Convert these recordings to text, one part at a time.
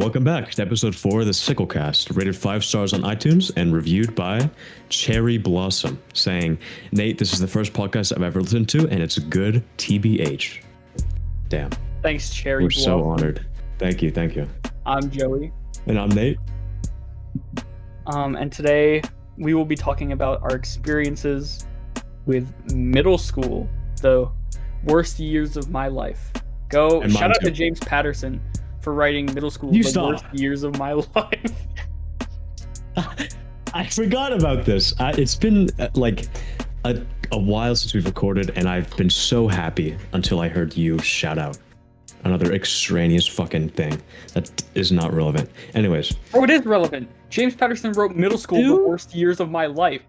Welcome back to episode 4 of the Sicklecast, rated 5 stars on iTunes and reviewed by Cherry Blossom, saying, Nate, this is the first podcast I've ever listened to, and it's good TBH. Damn. Thanks, Cherry We're Blossom. so honored. Thank you, thank you. I'm Joey. And I'm Nate. And today we will be talking about our experiences with middle school, the worst years of my life. Shout out to James Patterson for writing middle school worst years of my life. I forgot about this. It's been like a while since we've recorded, and I've been so happy until I heard you shout out another extraneous fucking thing that is not relevant. Anyways. Oh, it is relevant. James Patterson wrote middle school the worst years of my life.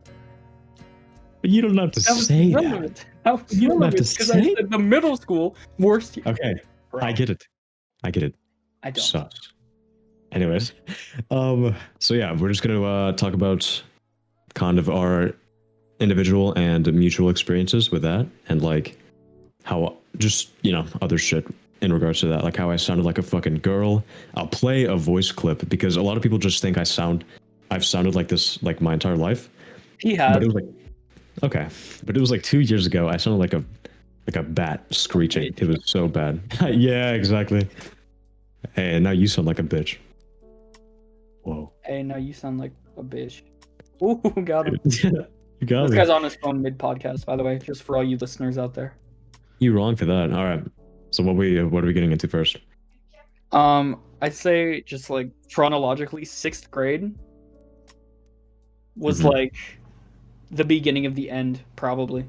But you don't have to say relevant. that. You don't have to say I said the middle school worst. Okay, bro. I get it. I don't. Sucks. Anyways, so yeah, we're just gonna talk about kind of our individual and mutual experiences with that, and like how just other shit in regards to that, like how I sounded like a fucking girl. I'll play a voice clip because a lot of people just think I've sounded like this like my entire life. He has. But it was like, okay, but it was like 2 years ago. I sounded like a bat screeching. It was so bad. Yeah, exactly. Hey, now you sound like a bitch. Whoa. Hey, now you sound like a bitch. Ooh, got him. You got this me. guy's on his phone mid-podcast, by the way, just for all you listeners out there. You wrong for that. All right. So what are we getting into first? I'd say just like chronologically, 6th grade was like the beginning of the end, probably,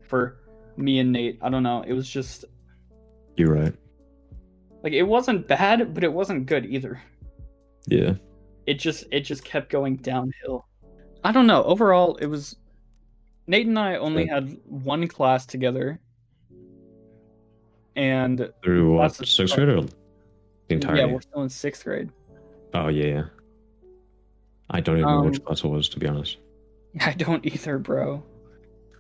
for me and Nate. I don't know. It was just. You're right. Like, it wasn't bad, but it wasn't good either. Yeah. It just kept going downhill. I don't know. Overall, it was. Nate and I only had one class together. And. Through what? 6th grade or the entirety? Yeah, we're still in 6th grade. Oh, yeah. I don't even know which class it was, to be honest. I don't either, bro.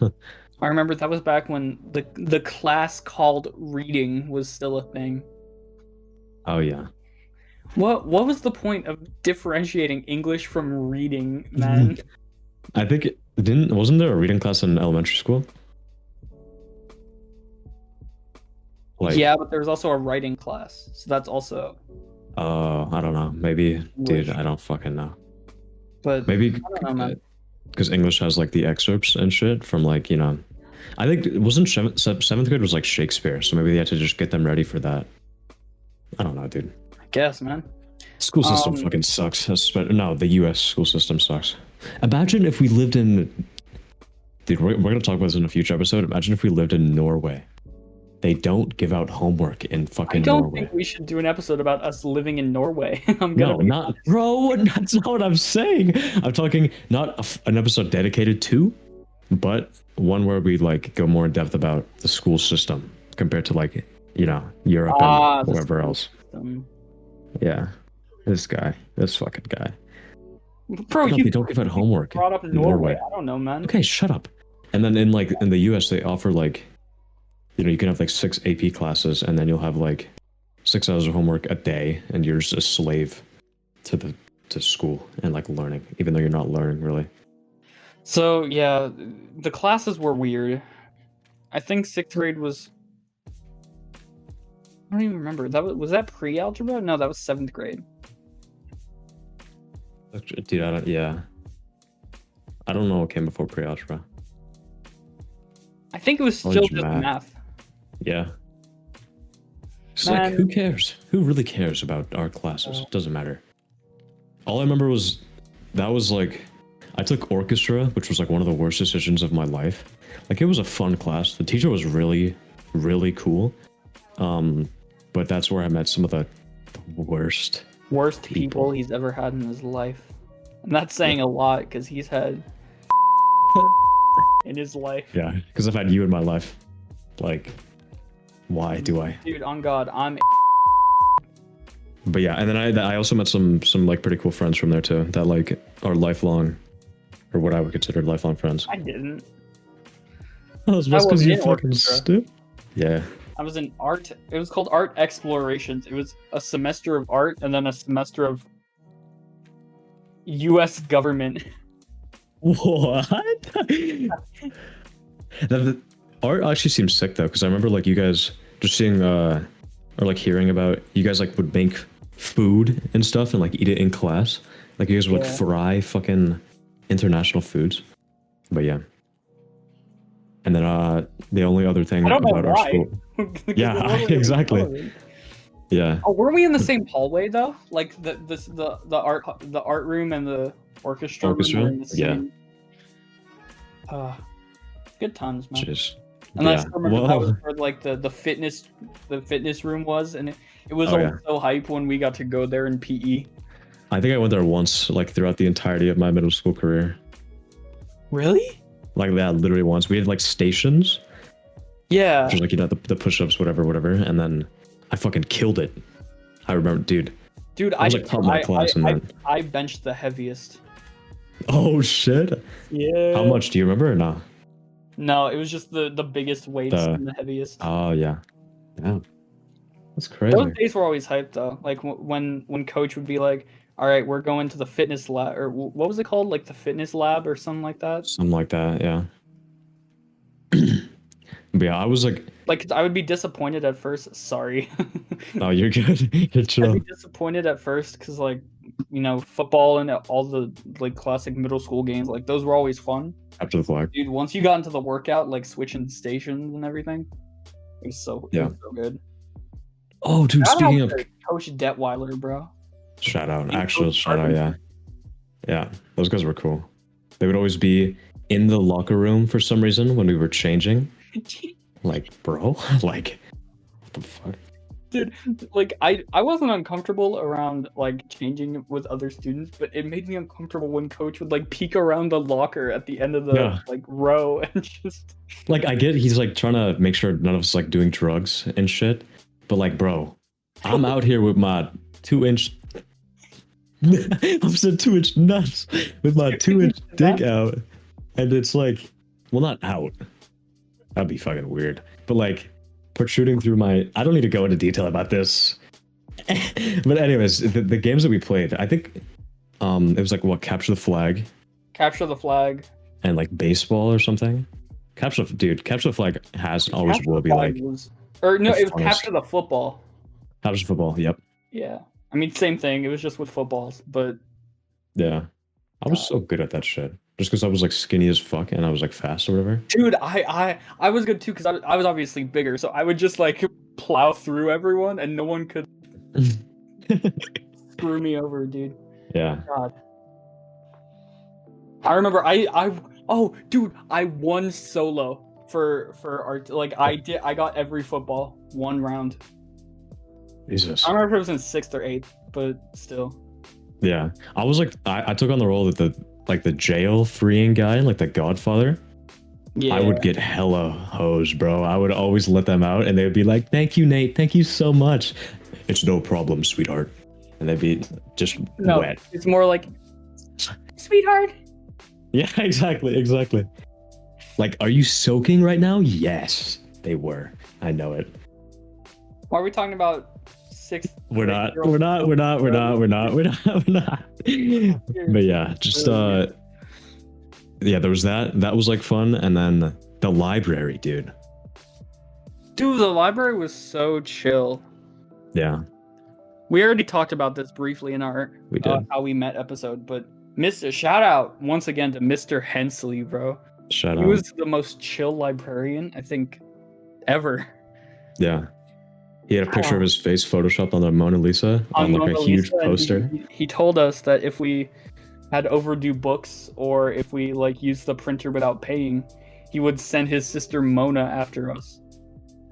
I remember that was back when the class called reading was still a thing. Oh, yeah. What was the point of differentiating English from reading, man? I think wasn't there a reading class in elementary school? Like, yeah, but there's also a writing class, so that's also. I don't know. Maybe, dude, I don't fucking know. But maybe I don't know, man. Because English has like the excerpts and shit from like I think it wasn't 7th grade was like Shakespeare, so maybe they had to just get them ready for that. I don't know, dude. I guess, man. School system fucking sucks. No, the U.S. school system sucks. Imagine if we lived in. Dude, we're gonna talk about this in a future episode. Imagine if we lived in Norway. They don't give out homework in fucking Norway. I don't think we should do an episode about us living in Norway. Bro, that's not what I'm saying. I'm talking not an episode dedicated to, but one where we like go more in depth about the school system compared to like, Europe and wherever else. Yeah. This fucking guy. Bro, they don't give out homework. Brought up Norway. I don't know, man. Okay, shut up. And then in the US they offer like, you can have like 6 AP classes, and then you'll have like 6 hours of homework a day, and you're just a slave to school and like learning, even though you're not learning really. So yeah, the classes were weird. I think 6th grade was. I don't even remember. Was that pre-algebra? No, that was 7th grade. Dude, I don't know what came before pre-algebra. I think it was still just math. Yeah. It's like, who cares? Who really cares about our classes? It doesn't matter. All I remember was that was like, I took orchestra, which was like one of the worst decisions of my life. Like, it was a fun class. The teacher was really, really cool. But that's where I met some of the worst people he's ever had in his life. And that's saying a lot because he's had in his life. Yeah, because I've had you in my life. Like, why do I? Dude, on God, I'm. But yeah, and then I also met some like pretty cool friends from there too that like are lifelong, or what I would consider lifelong friends. I didn't. Oh, it's just because you fucking stupid. Yeah. I was in art. It was called Art Explorations. It was a semester of art and then a semester of U.S. government. What? The art actually seems sick though, because I remember like you guys just seeing or like hearing about you guys like would make food and stuff and like eat it in class. Like you guys would like fry fucking international foods. But yeah. And then the only other thing about our school. Yeah, exactly. Yeah. Oh, were we in the same hallway though? Like the art room and the orchestra room were in the same... good times, man. Jeez. And I still remember that was where like the fitness room was, and it was so hype when we got to go there in PE. I think I went there once, like throughout the entirety of my middle school career. Really? Like that, literally once. We had like stations. Yeah. Which was like, you know, the push-ups, whatever. And then I fucking killed it. I remember, dude. I was like top of my class I benched the heaviest. Oh shit. Yeah. How much do you remember or not? No, it was just the biggest weights and the heaviest. Oh yeah. Yeah. That's crazy. Those days were always hyped though. Like when coach would be like, all right, we're going to the fitness lab, or what was it called? Like the fitness lab or something like that? Something like that, yeah. But yeah, I was like I would be disappointed at first. Sorry. No, you're good. You're chill. I'd be disappointed at first because like, you know, football and all the like classic middle school games, like those were always fun. After the flag. Dude, once you got into the workout, like switching stations and everything, it was so good. Oh, dude, speaking of Coach Detweiler, bro. Shout out, actual shout out, yeah. Yeah, those guys were cool. They would always be in the locker room for some reason when we were changing. Like, bro, like, what the fuck? Dude, like, I wasn't uncomfortable around, like, changing with other students, but it made me uncomfortable when coach would, like, peek around the locker at the end of the, like, row and just... Like, I get he's, like, trying to make sure none of us, like, doing drugs and shit, but, like, bro, I'm out here with my 2-inch... I'm saying 2-inch nuts with my 2-inch dick out, and it's, like, well, not out. That'd be fucking weird. But like protruding through my... I don't need to go into detail about this. But anyways, the games that we played, I think it was like what, Capture the Flag. Capture the Flag. And like baseball or something. Capture the Flag has and always will be like... it was Capture the Football. Capture the Football, yep. Yeah. I mean, same thing. It was just with footballs, but... Yeah. I was so good at that shit. Just because I was like skinny as fuck and I was like fast or whatever. Dude, I was good too because I was obviously bigger, so I would just like plow through everyone and no one could screw me over, dude. Yeah. God. I remember dude, I won solo for art. Like I got every football 1 round. Jesus. I don't remember if it was in 6th or 8th, but still. Yeah. I was like I took on the role that the jail freeing guy, like the Godfather. Yeah. I would get hella hosed, bro. I would always let them out and they would be like, "Thank you, Nate. Thank you so much." "It's no problem, sweetheart." And they'd be just wet. It's more like, "Sweetheart." Yeah, exactly. Like, "Are you soaking right now?" Yes, they were. I know it. Why are we talking about 6th? We're not. But yeah, just yeah, there was that was like fun, and then the library, dude, the library was so chill. Yeah, we already talked about this briefly in our how we met episode, but shout out once again to Mr. Hensley, bro. He was the most chill librarian I think ever. Yeah. He had a picture of his face photoshopped on the Mona Lisa on like a huge poster. He told us that if we had overdue books or if we like used the printer without paying, he would send his sister Mona after us.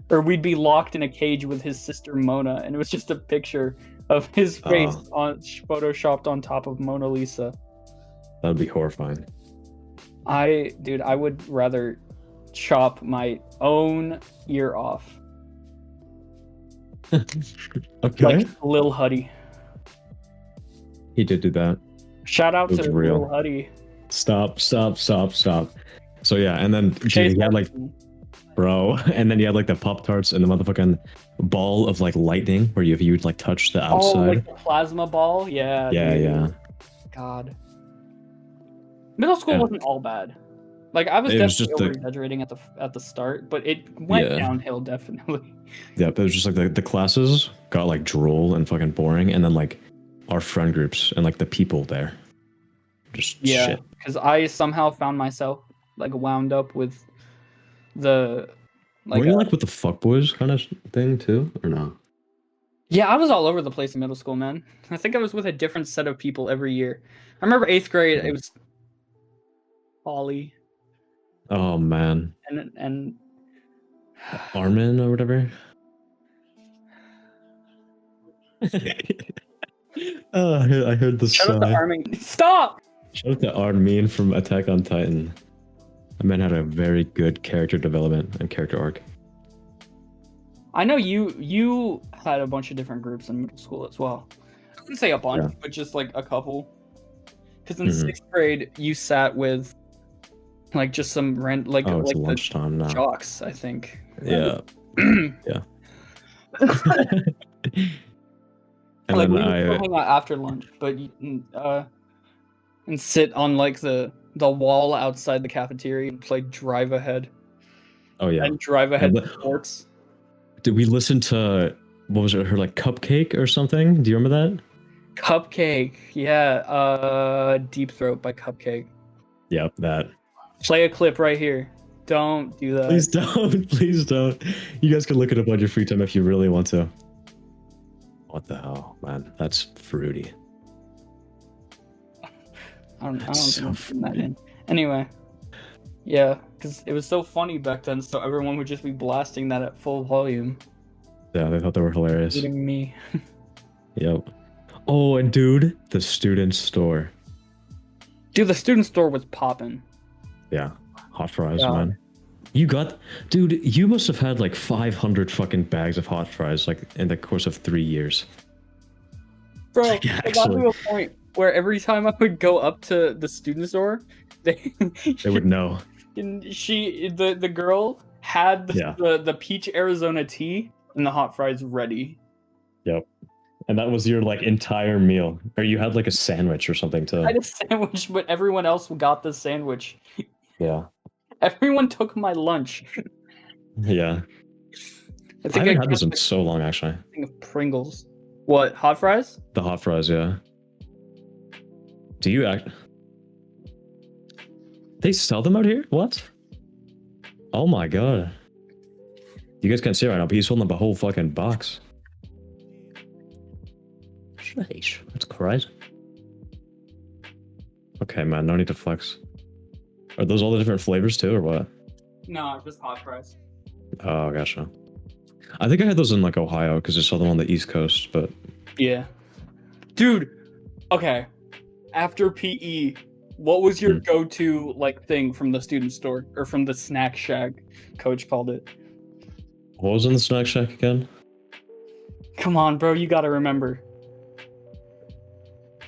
Or we'd be locked in a cage with his sister Mona, and it was just a picture of his face photoshopped on top of Mona Lisa. That'd be horrifying. I would rather chop my own ear off. Okay. Like Lil Huddy. He did do that. Shout out to Lil Huddy. Stop. So yeah, and then he had like bro. And then you had like the Pop Tarts and the motherfucking ball of like lightning, where if you would like touch the outside. Oh, like the plasma ball. Yeah. Yeah, dude. yeah. God. Middle school Yeah. wasn't all bad. Like I was It was definitely just over exaggerating at the start, but it went downhill definitely. Yeah, it was just like the classes got like droll and fucking boring, and then like our friend groups and like the people there, just shit. Because I somehow found myself like wound up with the like. Were you like with the fuckboys kind of thing too, or no? Yeah, I was all over the place in middle school, man. I think I was with a different set of people every year. I remember 8th grade, it was Ollie. Oh man. And Armin or whatever. Oh, I heard the Shout out to sigh. Armin. Stop! Shout out to Armin from Attack on Titan. That man had a very good character development and character arc. I know you had a bunch of different groups in middle school as well. I wouldn't say a bunch, but just like a couple. Because in 6th grade, you sat with like just some like it's like lunchtime now. jocks, I think. Yeah. Yeah. And like then we would hang out after lunch, but and sit on like the wall outside the cafeteria and play Drive Ahead. Oh yeah. And Drive Ahead Sports. Did we listen to what was it? Her like Cupcake or something? Do you remember that? Cupcake, yeah. Deep Throat by Cupcake. Yep, that. Play a clip right here. Don't do that. Please don't. Please don't. You guys can look it up on your free time if you really want to. What the hell, man? That's fruity. I don't think that in. Anyway, yeah, because it was so funny back then, so everyone would just be blasting that at full volume. Yeah, they thought they were hilarious. Including me. Yep. Oh, and dude, the student store. Dude, the student store was popping. Yeah, hot fries, man. You got, dude. You must have had like 500 fucking bags of hot fries, like in the course of 3 years. Bro, it got to a point where every time I would go up to the student store, they would know. And the girl had the peach Arizona tea and the hot fries ready. Yep. And that was your like entire meal, or you had like a sandwich or something too. I had a sandwich, but everyone else got the sandwich. Yeah. Everyone took my lunch. Yeah. I haven't had this in so long, actually. Thing of Pringles. What, hot fries? The hot fries, yeah. Do you act? They sell them out here? What? Oh my god. You guys can't see it right now, but he's holding up a whole fucking box. Sheesh, that's crazy. Okay, man, no need to flex. Are those all the different flavors too, or what? No, just hot fries. Oh, gotcha. I think I had those in like Ohio because I saw them on the East Coast, but yeah. Dude, okay. After PE, what was your go-to like thing from the student store or from the snack shack? Coach called it. What was in the snack shack again? Come on, bro, you gotta remember.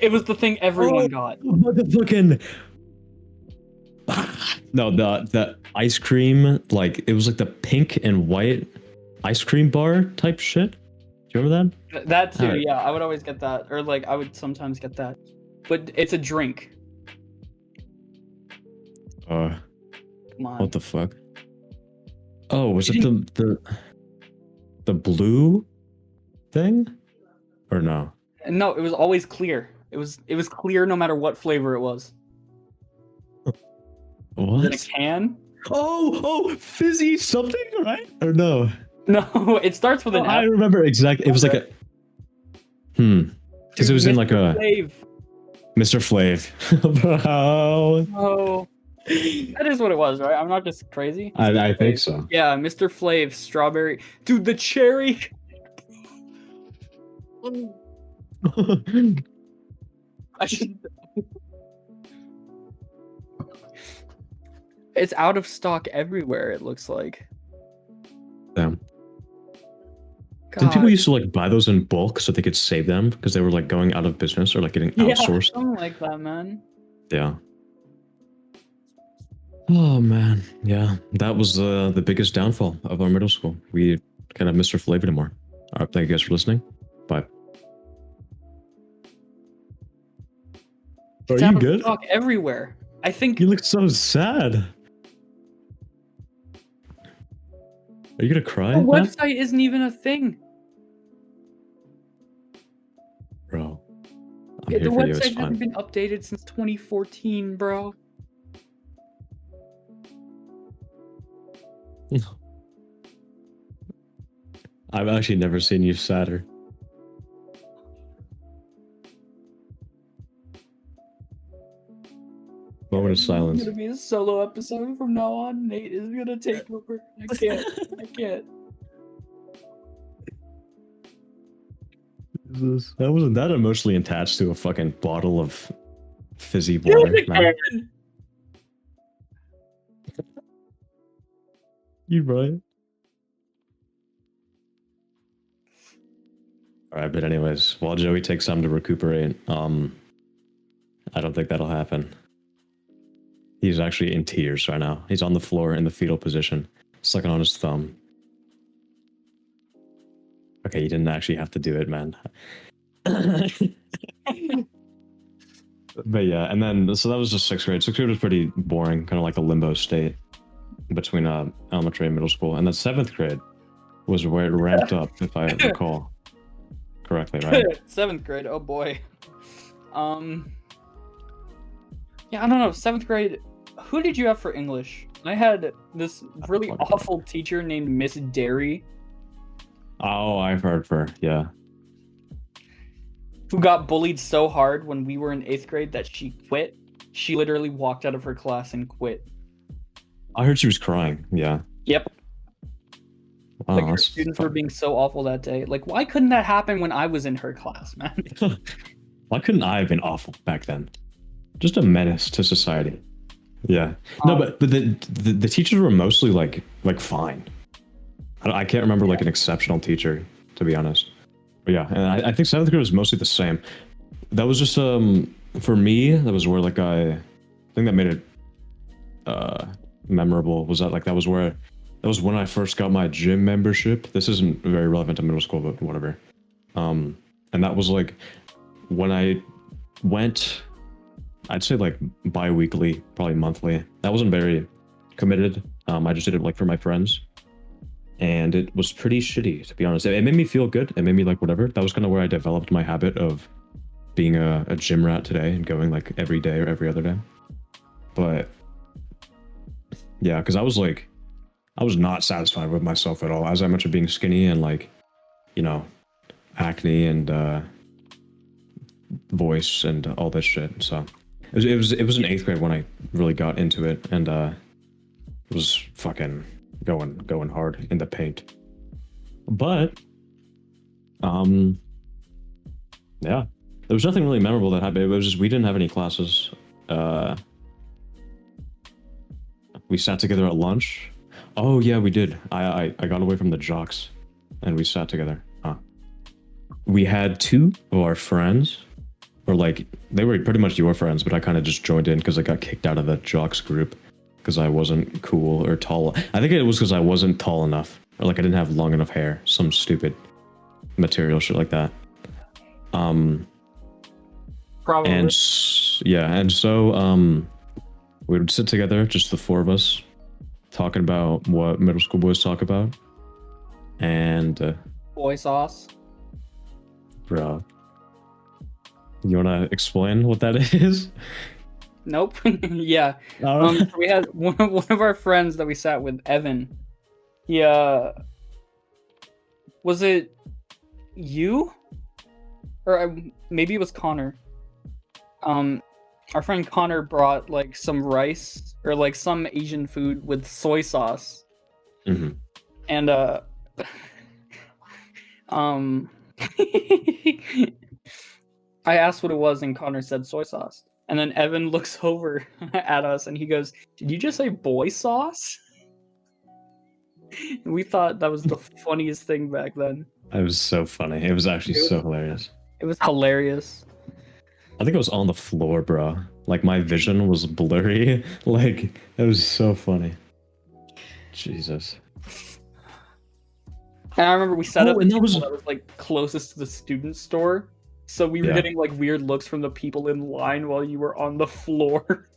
It was the thing everyone got. The fucking no, the ice cream, like it was like the pink and white ice cream bar type shit. Do you remember that? That too, yeah. I would always get that, or like I would sometimes get that, but it's a drink. Come on. What the fuck? Oh, was it the blue thing, or no? No, it was always clear. It was clear no matter what flavor it was. What? In a can? Oh, fizzy something, right? Or no? No, it starts with an F. I remember exactly. It was like a because it was in like a Mr. Flav. Bro. Oh, that is what it was, right? I'm not just crazy. I think so. Yeah, Mr. Flav, strawberry. Dude, the cherry. It's out of stock everywhere, it looks like. Damn. Did people used to like buy those in bulk so they could save them because they were like going out of business or like getting outsourced? Yeah, something like that, man. Yeah. Oh man, yeah, that was the biggest downfall of our middle school. We kind of missed our flavor anymore. All right, thank you guys for listening. Bye. Are It's you out of good? stock everywhere. I think You look so sad. Are you gonna cry? the Man? website isn't even a thing. Bro, I'm The here for you. It's website hasn't fine. been updated since 2014, bro. I've actually never seen you sadder. Moment of silence. It's gonna be a solo episode from now on. Nate is gonna take over. I can't. I can't. That wasn't that emotionally attached to a fucking bottle of fizzy water. Man. You right. All right, but anyways, while Joey takes time to recuperate, I don't think that'll happen. He's actually in tears right now. He's on the floor in the fetal position, sucking on his thumb. Okay, you didn't actually have to do it, man. But yeah, and then so that was just sixth grade. Sixth grade was pretty boring, kind of like a limbo state between elementary and middle school. And then seventh grade was where it ramped up, if I recall correctly, right? Seventh grade. Oh boy. Yeah, I don't know. Seventh grade. Who did you have for English? I had this really awful teacher named Miss Derry. Oh, I've heard of her. Yeah. Who got bullied so hard when we were in 8th grade that she quit. She literally walked out of her class and quit. I heard she was crying. Yeah. Yep. Wow, Like her students were being so awful that day. Like, why couldn't that happen when I was in her class, man? Why couldn't I have been awful back then? Just a menace to society. Yeah. No, but the teachers were mostly like fine. I can't remember like an exceptional teacher, to be honest. But yeah, and I think seventh grade was mostly the same. That was just for me, that was where like I think that made it memorable was that like that was when I first got my gym membership. This isn't very relevant to middle school, but whatever. And that was like when I went, I'd say like bi-weekly, probably monthly. That wasn't very committed. I just did it like for my friends. And it was pretty shitty, to be honest. It made me feel good. It made me like whatever. That was kind of where I developed my habit of being a gym rat today and going like every day or every other day. But yeah, because I was not satisfied with myself at all. As I mentioned, being skinny and like, you know, acne and voice and all this shit. So it was in 8th grade when I really got into it, and it was fucking going hard in the paint. But yeah, there was nothing really memorable that happened. It was just we didn't have any classes. We sat together at lunch. Oh yeah, we did. I got away from the jocks and we sat together. We had two of our friends, or like they were pretty much your friends, but I kind of just joined in because I got kicked out of the jocks group because I wasn't cool or tall. I think it was because I wasn't tall enough, or like I didn't have long enough hair, some stupid material shit like that. Probably. And yeah, and so we would sit together, just the four of us, talking about what middle school boys talk about, and boy sauce. Bro, you wanna explain what that is? Nope. Yeah. We had one of our friends that we sat with, Evan. He was it you? Or maybe it was Connor. Our friend Connor brought like some rice or like some Asian food with soy sauce. Mm-hmm. And I asked what it was and Connor said soy sauce. And then Evan looks over at us and he goes, "Did you just say boy sauce?" And we thought that was the funniest thing back then. It was so funny. It was actually so hilarious. It was hilarious. I think I was on the floor, bro. Like my vision was blurry. Like it was so funny. Jesus. And I remember we set up and that was like closest to the student store, so we were getting like weird looks from the people in line while you were on the floor.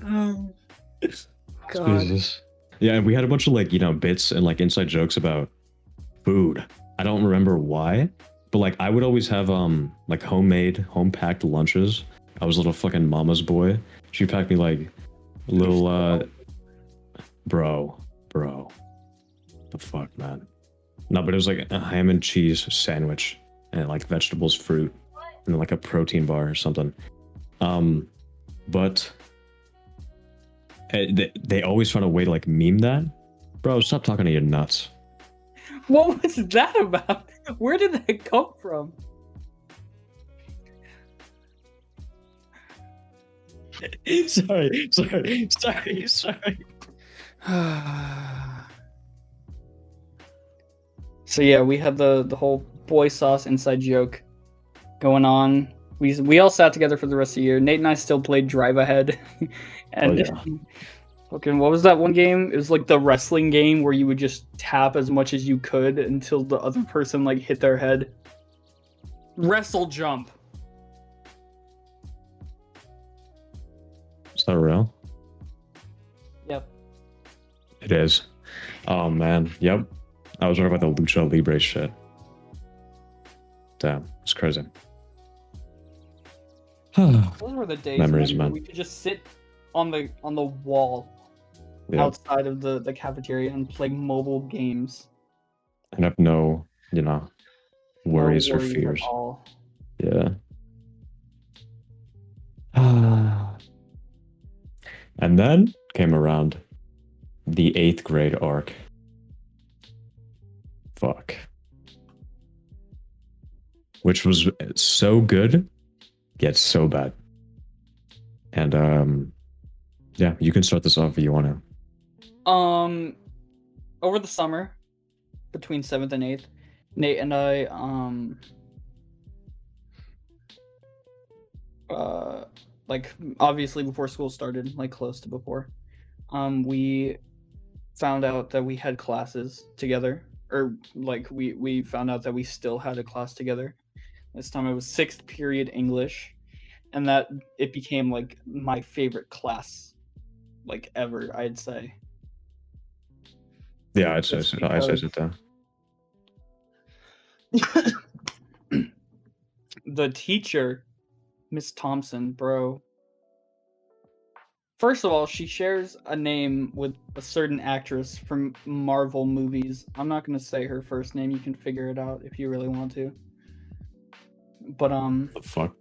Oh, God. Jesus. Yeah, and we had a bunch of like, bits and like inside jokes about food. I don't remember why, but like I would always have like homemade, home packed lunches. I was a little fucking mama's boy. She packed me like little bro. The fuck, man. No, but it was like a ham and cheese sandwich and like vegetables, fruit, and like a protein bar or something. But they always find a way to like meme that. Bro, stop talking to your nuts. What was that about? Where did that come from? sorry. So yeah, we had the whole boy sauce inside joke going on. We all sat together for the rest of the year. Nate and I still played Drive Ahead. And fucking, what was that one game? It was like the wrestling game where you would just tap as much as you could until the other person like hit their head. Wrestle jump. Is that real? Yep. It is. Oh man, yep. I was wondering about the Lucha Libre shit. Damn, it's crazy. Those were the days Memories, man. we could just sit on the wall outside of the cafeteria and play mobile games. And have no, worries or fears. At all. Yeah. And then came around the 8th grade arc. Fuck. Which was so good, yet so bad. And yeah, you can start this off if you want to. Over the summer, between 7th and 8th, Nate and I like obviously before school started, like close to before, we found out that we had classes together, or like we found out that we still had a class together. This time it was 6th period English, and that it became like my favorite class like ever, I'd say. Yeah, I'd say so. The teacher, Miss Thompson, bro. First of all, she shares a name with a certain actress from Marvel movies. I'm not gonna say her first name. You can figure it out if you really want to. But the fuck?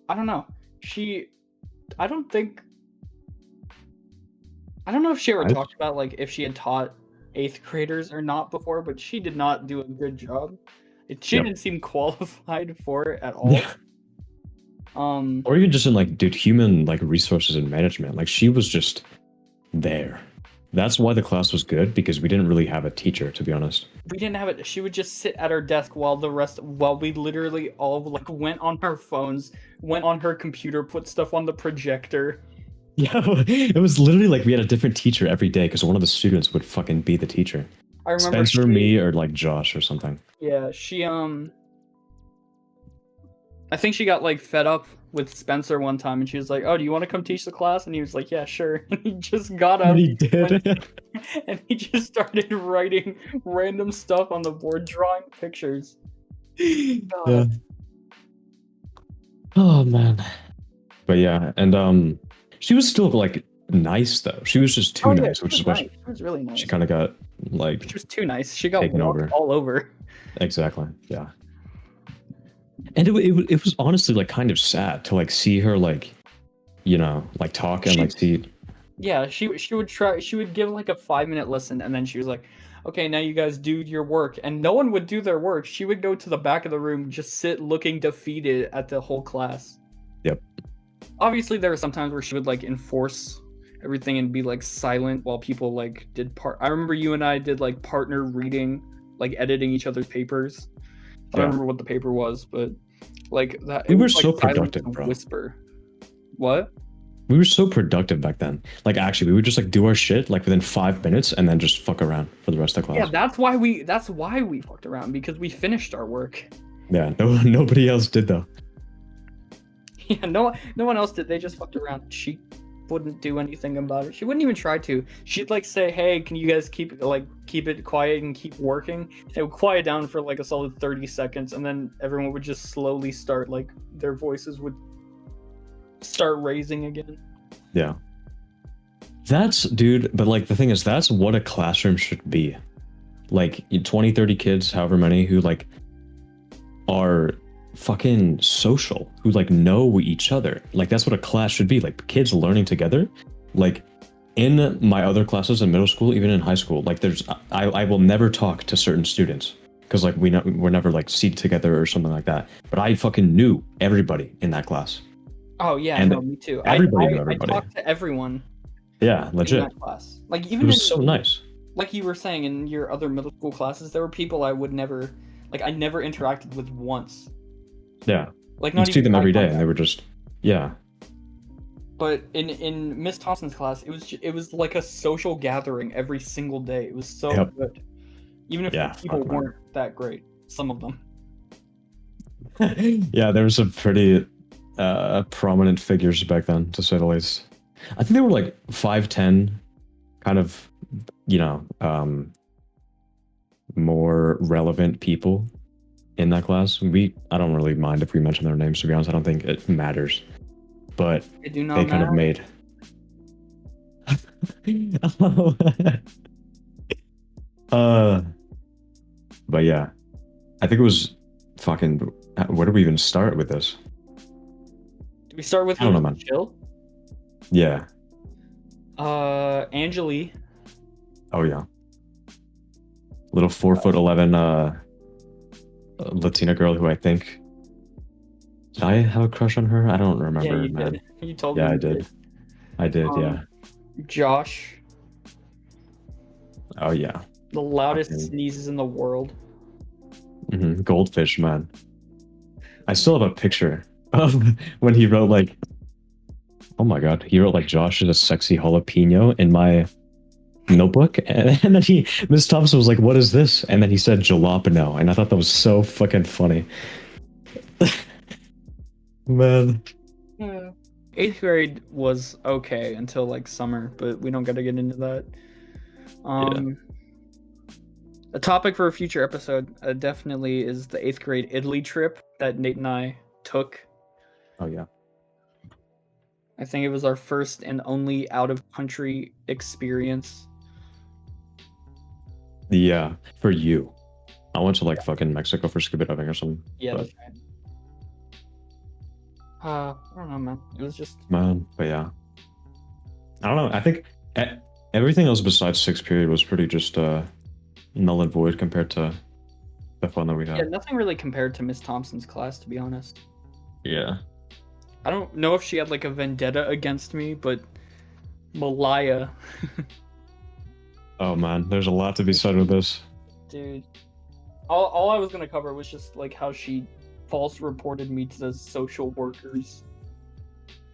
I don't know. I don't know if she ever talked about like if she had taught 8th graders or not before, but she did not do a good job. She didn't seem qualified for it at all. Or even just in like, dude, human like resources and management. Like she was just there. That's why the class was good, because we didn't really have a teacher, to be honest. We didn't have it. She would just sit at her desk while we literally all like went on our phones, went on her computer, put stuff on the projector. Yeah, it was literally like we had a different teacher every day because one of the students would fucking be the teacher. I remember Spencer, me, or like Josh or something. Yeah, I think she got like fed up with Spencer one time, and she was like, "Oh, do you want to come teach the class?" And he was like, "Yeah, sure." And he just got up. He did. And he just started writing random stuff on the board, drawing pictures. Yeah. Oh man. But yeah, and she was still like nice though. She was just too nice, which is why she was really nice. She kind of got like she was too nice. She got walked all over. Exactly. Yeah. And it was honestly like kind of sad to like see her like, like talk and like see. Yeah, she would give like a 5-minute lesson, and then she was like, "Okay, now you guys do your work," and no one would do their work. She would go to the back of the room, just sit looking defeated at the whole class. Yep. Obviously, there were some times where she would like enforce everything and be like silent while people like did I remember you and I did like partner reading, like editing each other's papers. I don't remember what the paper was, but like that. We were was, like, so productive, bro. Whisper. What? We were so productive back then. Like, actually, we would just like do our shit like within 5 minutes and then just fuck around for the rest of the class. Yeah, that's why we fucked around, because we finished our work. Yeah, nobody else did though. Yeah, no one else did. They just fucked around. She wouldn't do anything about it. She wouldn't even try to. She'd like say, "Hey, can you guys keep it quiet and keep working?" It would quiet down for like a solid 30 seconds, and then everyone would just slowly start, like, their voices would start raising again. Yeah. That's, dude, but like the thing is, that's what a classroom should be. Like 20, 30 kids, however many, who like are fucking social, who like know each other. Like that's what a class should be. Like kids learning together. Like in my other classes in middle school, even in high school, like I will never talk to certain students because like we're never like seated together or something like that. But I fucking knew everybody in that class. Oh yeah, no, me too. Everybody knew everybody. I talked to everyone. Yeah, legit. In that class. Like even it was so nice. Like you were saying, in your other middle school classes, there were people I would never, like, I never interacted with once. Yeah. Like not you see them every day, and they were just, yeah. But in Miss Thompson's class, it was like a social gathering every single day. It was so good, even if the people weren't that great. Some of them. Yeah, there were some pretty prominent figures back then, to say the least. I think they were like 5'10", kind of, you know, more relevant people in that class. I don't really mind if we mention their names, to be honest. I don't think it matters. But they kind of made. But yeah, I think it was fucking. Where do we even start with this? Do we start with I don't know, man. Chill? Yeah. Angeli. Oh yeah. Little 4'11" Latina girl who I think. Did I have a crush on her? I don't remember. Yeah, you man. did. You told me. Yeah, I did. I did. Yeah. Josh. Oh yeah. The loudest sneezes in the world. Mm-hmm. Goldfish, man. I still have a picture of when he wrote like, oh my god, he wrote like Josh is a sexy jalapeno in my notebook, and then Miss Thompson was like, what is this? And then he said jalapeno, and I thought that was so fucking funny. Man. Yeah. 8th grade was okay until like summer, but we don't gotta get into that. A topic for a future episode definitely is the 8th grade Italy trip that Nate and I took. Oh yeah. I think it was our first and only out-of-country experience. Yeah, for you. I went to like fucking Mexico for scuba diving or something. Yeah, that's right. I don't know, man. It was just... Man, but yeah. I don't know. I think everything else besides 6th period was pretty just null and void compared to the fun that we had. Yeah, nothing really compared to Miss Thompson's class, to be honest. Yeah. I don't know if she had like a vendetta against me, but Malaya. Oh man, there's a lot to be said with this. Dude. All I was going to cover was just like how she false reported me to the social workers.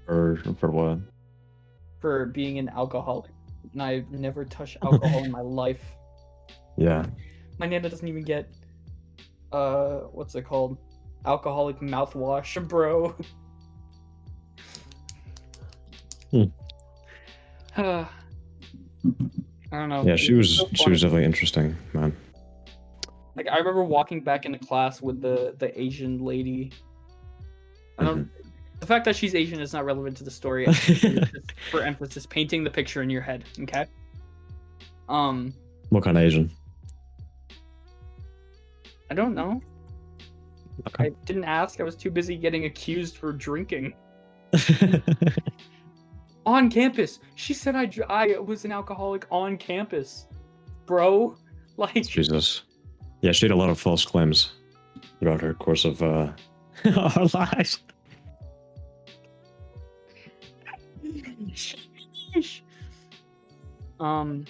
For what? For being an alcoholic. And I've never touched alcohol in my life. Yeah. My nana doesn't even get what's it called? Alcoholic mouthwash, bro. I don't know. Yeah, she was definitely interesting, man. Like I remember walking back into class with the Asian lady. I don't. The fact that she's Asian is not relevant to the story. Just for emphasis, painting the picture in your head. Okay. What kind of Asian? I don't know. Okay. I didn't ask. I was too busy getting accused for drinking. On campus. She said I was an alcoholic on campus. Bro. Like Jesus. Yeah, she had a lot of false claims throughout her course of our lives. But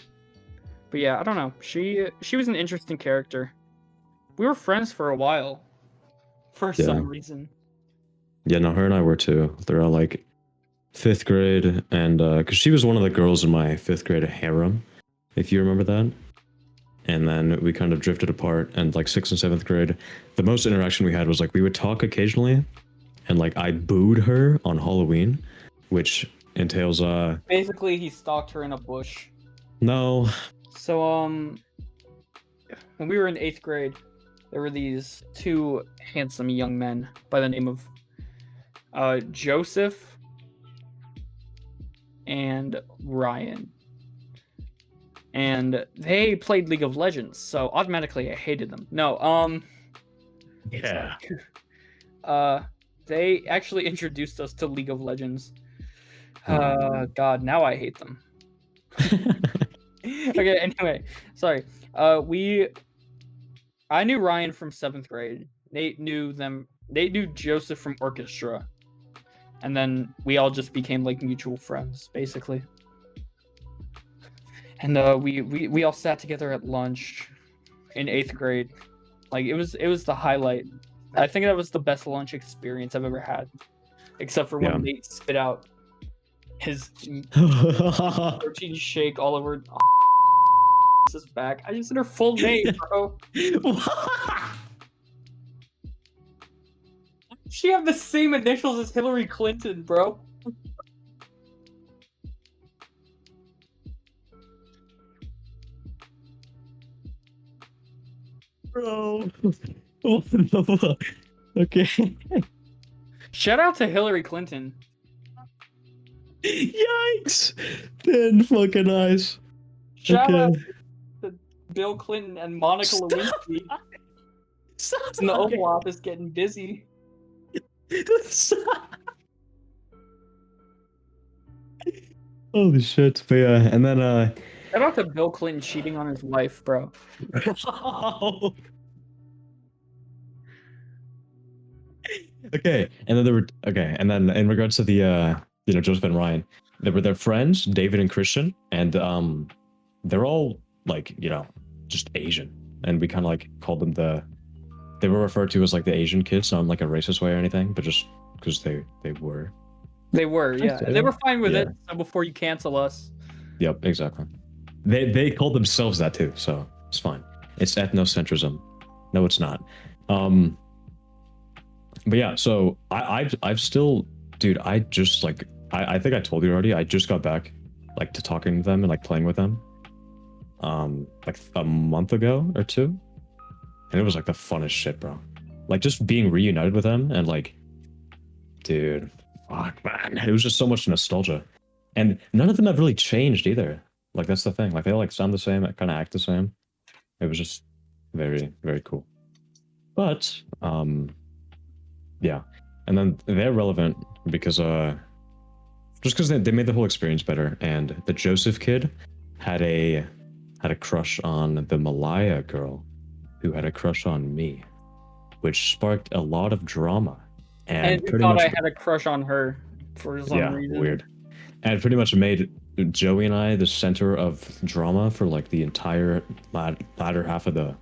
yeah, I don't know. She was an interesting character. We were friends for a while, for some reason. Yeah, no, her and I were too. They're all like 5th grade, and because she was one of the girls in my 5th grade harem, if you remember that. And then we kind of drifted apart, and like 6th and 7th grade, the most interaction we had was like we would talk occasionally, and like I booed her on Halloween, which entails basically he stalked her in a bush. No. So when we were in 8th grade, there were these 2 handsome young men by the name of Joseph and Ryan. And they played League of Legends, so automatically I hated them. No, yeah. They actually introduced us to League of Legends. God, now I hate them. Okay, anyway, sorry. I knew Ryan from 7th grade. Nate knew Joseph from orchestra. And then we all just became like mutual friends, basically. And we all sat together at lunch in 8th grade. Like it was the highlight. I think that was the best lunch experience I've ever had. Except for when Nate spit out his protein shake all over his back. I just said her full name, bro. She have the same initials as Hillary Clinton, bro. Bro. What the fuck? Okay. Shout out to Hillary Clinton. Yikes! Then fucking eyes. Shout out to Bill Clinton and Monica Lewinsky. And the Oval Office getting busy. Holy shit. But yeah, and then shout out to Bill Clinton cheating on his wife, bro. Okay, and then and then in regards to the Joseph and Ryan, they were their friends, David and Christian, and they're all like, just Asian, and we kind of like called them they were referred to as like the Asian kids, not in like a racist way or anything, but just because they were. They were, yeah. They were fine with it. So before you cancel us. Yep, exactly. They called themselves that too, so it's fine. It's ethnocentrism. No, it's not. But yeah, so I've still, dude, I just like I think I told you already. I just got back like to talking to them and like playing with them, like a month ago or 2, and it was like the funnest shit, bro. Like just being reunited with them and like, dude, fuck, man, it was just so much nostalgia, and none of them have really changed either. Like that's the thing. Like they all like sound the same, kind of act the same. It was just very, very cool. But yeah, and then they're relevant because just because they made the whole experience better, and the Joseph kid had a crush on the Malaya girl, who had a crush on me, which sparked a lot of drama. And pretty thought much, I had a crush on her for some reason. Weird. And it pretty much made Joey and I the center of drama for like the entire latter half of the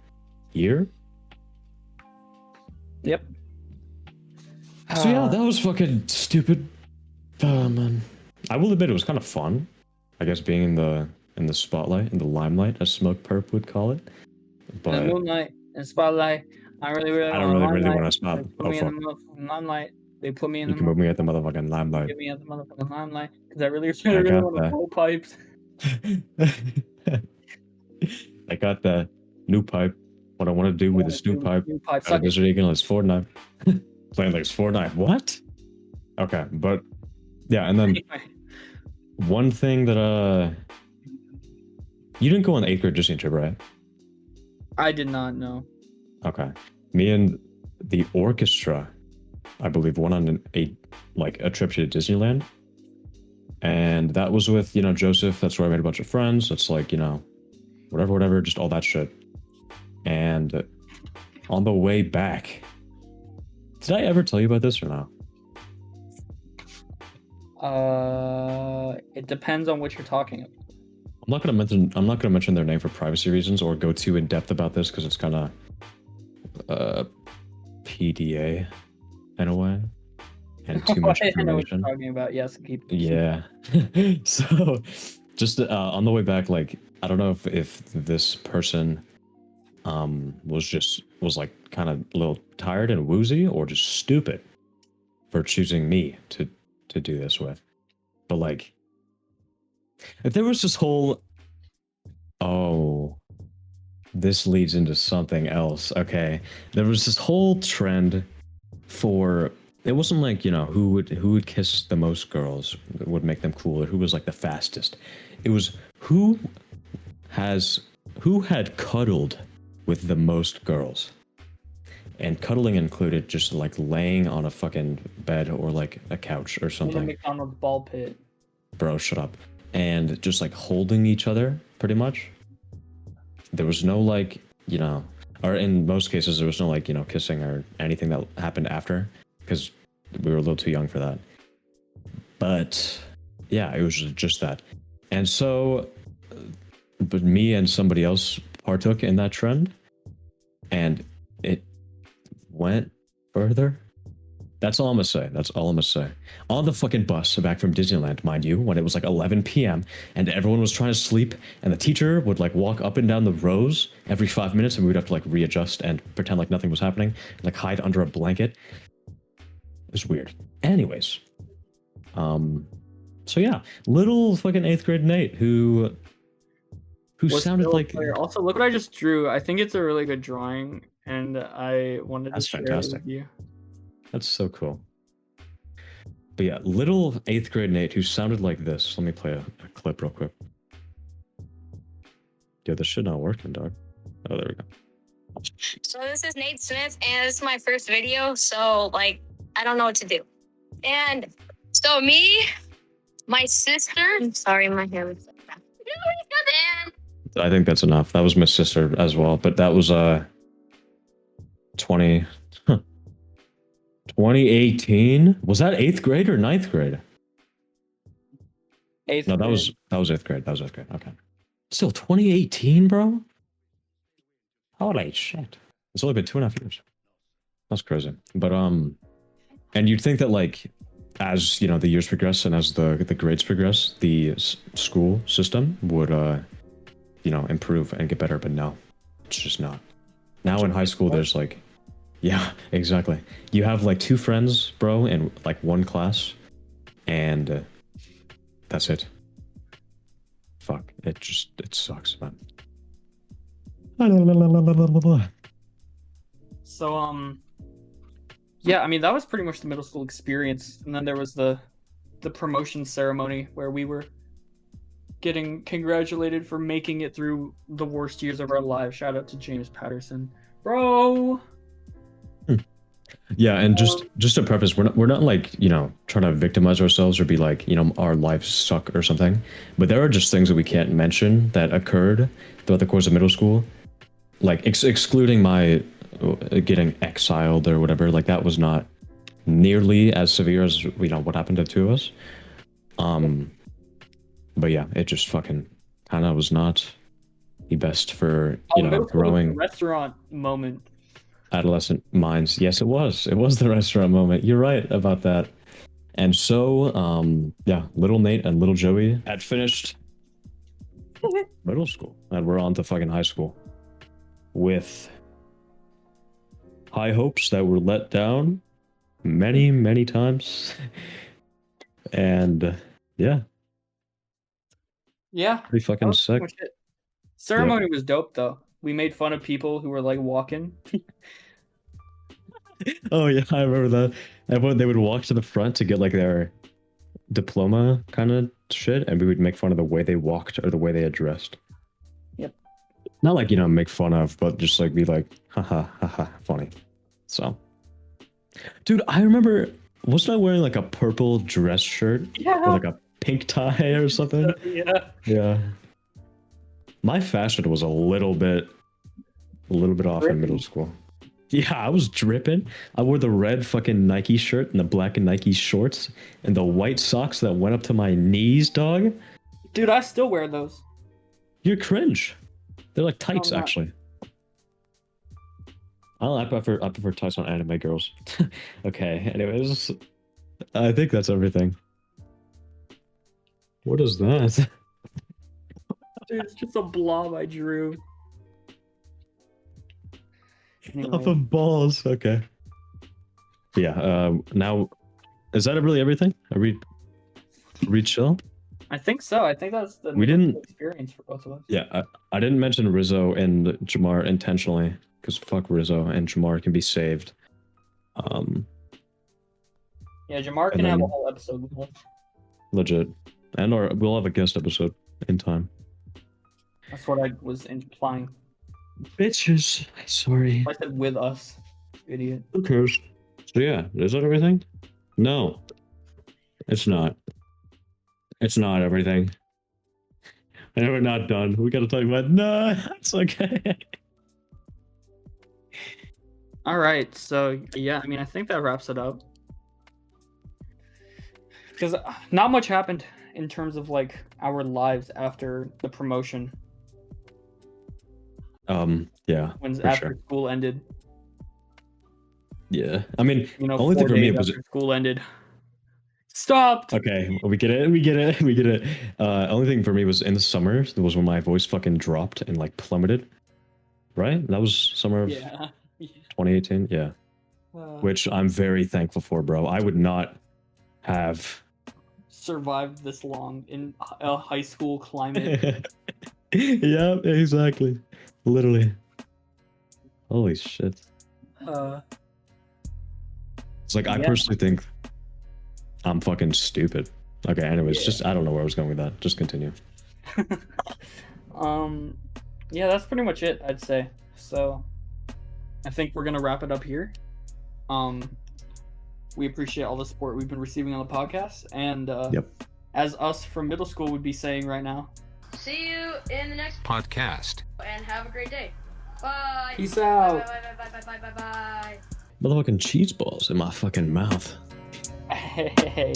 year. Yep. So yeah, that was fucking stupid. Man, I will admit it was kind of fun. I guess being in the spotlight, in the limelight, as Smoke Perp would call it. But the moonlight and spotlight. I don't really want to spot. Put me in the limelight. They put me in. You can move me at the motherfucking limelight. Get me at the motherfucking limelight because I really want to blow pipes. I got the new pipe. What I want to do with this new pipe. Desert Eagle is Fortnite. Playing like Fortnite. What? Okay, but yeah, and then one thing that you didn't go on the 8th grade Disney trip, right? I did not know. Okay, me and the orchestra, I believe, went on a trip to Disneyland, and that was with Joseph. That's where I made a bunch of friends. It's like whatever, just all that shit. And on the way back, did I ever tell you about this or no? It depends on what you're talking about. I'm not gonna mention their name for privacy reasons or go too in depth about this because it's kind of PDA in a way and too much I know what you're information. talking about. Yes, keep. Yeah. So just on the way back, like I don't know if this person was like kind of a little tired and woozy or just stupid for choosing me to do this with. But like if there was this whole oh this leads into something else. Okay. There was this whole trend for it wasn't like, you know, who would kiss the most girls would make them cool or who was like the fastest. It was who had cuddled with the most girls. And cuddling included just like laying on a fucking bed or like a couch or something. In the McDonald's ball pit. Bro, shut up. And just like holding each other pretty much. There was no like, you know, or in most cases there was no like, you know, kissing or anything that happened after because we were a little too young for that. But yeah, it was just that. And so but me and somebody else partook in that trend and it went further. That's all I'm gonna say. That's all I'm gonna say. On the fucking bus back from Disneyland, mind you, when it was like 11 p.m. and everyone was trying to sleep, and the teacher would like walk up and down the rows every 5 minutes, and we would have to like readjust and pretend like nothing was happening, like hide under a blanket. It was weird. Anyways, so yeah, little fucking 8th grade Nate who sounded like. Also, look what I just drew. I think it's a really good drawing, and I wanted to share it with you. That's so cool. But yeah, little 8th grade Nate who sounded like this. Let me play a clip real quick. Yo, this shit not working, dog. Oh, there we go. So this is Nate Smith, and this is my first video, so, like, I don't know what to do. And so me, my sister... Sorry, my hair was... I think that's enough. That was my sister as well, but that was 2018? Was that 8th grade or 9th grade? 8th No, grade. that was 8th grade. That was 8th grade. Okay. Still 2018, bro? Holy shit. It's only been 2.5 years. That's crazy. But and you'd think that like as, you know, the years progress and as the grades progress, the school system would you know, improve and get better, but no. It's just not. Now in high school there's like yeah, exactly. You have like 2 friends, bro, in like 1 class, and that's it. Fuck, it sucks, man. So yeah, I mean that was pretty much the middle school experience, and then there was the promotion ceremony where we were getting congratulated for making it through the worst years of our lives. Shout out to James Patterson, bro. Yeah, and just to preface, we're not like, you know, trying to victimize ourselves or be like, you know, our lives suck or something. But there are just things that we can't mention that occurred throughout the course of middle school, like excluding my getting exiled or whatever. Like that was not nearly as severe as, you know, what happened to the 2 of us. But yeah, it just fucking kind of was not the best for, you know, growing restaurant moment. Adolescent minds. Yes, it was. It was the restaurant moment. You're right about that. And so, yeah, little Nate and little Joey had finished middle school, and we're on to fucking high school with high hopes that were let down many, many times. And yeah, pretty fucking sick. Ceremony was dope though. We made fun of people who were like walking. Oh yeah, I remember that. Everyone, they would walk to the front to get like their diploma kind of shit, and we would make fun of the way they walked or the way they had dressed. Yep. Not like, you know, make fun of, but just like be like, haha, haha, funny. So, dude, I remember, wasn't I wearing like a purple dress shirt? Yeah. Or like a pink tie or something? Yeah. Yeah. My fashion was a little bit off in middle school. Yeah, I was dripping. I wore the red fucking Nike shirt and the black Nike shorts and the white socks that went up to my knees, dog. Dude, I still wear those. You're cringe. They're like tights, I'm not. actually. I prefer tights on anime girls. Okay, anyways. I think that's everything. What is that? Dude, it's just a blob I drew. Anyway. Off of balls. Okay. Yeah. Now, is that really everything? Are we chill? I think so. I think that's the We didn't- experience for both of us. Yeah. I didn't mention Rizzo and Jamar intentionally because fuck Rizzo and Jamar can be saved. Yeah, Jamar can And have a then- whole episode with us. Legit. Or we'll have a guest episode in time. That's what I was implying. Bitches. Sorry. I said with us. Idiot. Who cares? So yeah, is that everything? No. It's not. It's not everything. And we're not done. We gotta talk about no, it's okay. All right, so yeah, I mean, I think that wraps it up. Because not much happened in terms of like our lives after the promotion. Yeah. When for after sure. school ended. Yeah. I mean, You know, only thing 4 for me days was after school ended. Stopped. okay. We get it. We get it. We get it. Only thing for me was in the summer was when my voice fucking dropped and like plummeted. Right? That was summer of Yeah. 2018. Yeah. Which I'm very thankful for, bro. I would not have survived this long in a high school climate. Yeah, exactly. Literally. Holy shit. It's like I Yeah. personally think I'm fucking stupid. Okay, anyways, Yeah. just I don't know where I was going with that. Just continue. Yeah, that's pretty much it, I'd say. So I think we're gonna wrap it up here. We appreciate all the support we've been receiving on the podcast, and Yep. as us from middle school would be saying right now, See you in the next podcast. and have a great day. Bye. Peace out. Bye bye bye bye bye bye bye. Motherfucking cheese balls in my fucking mouth. hey.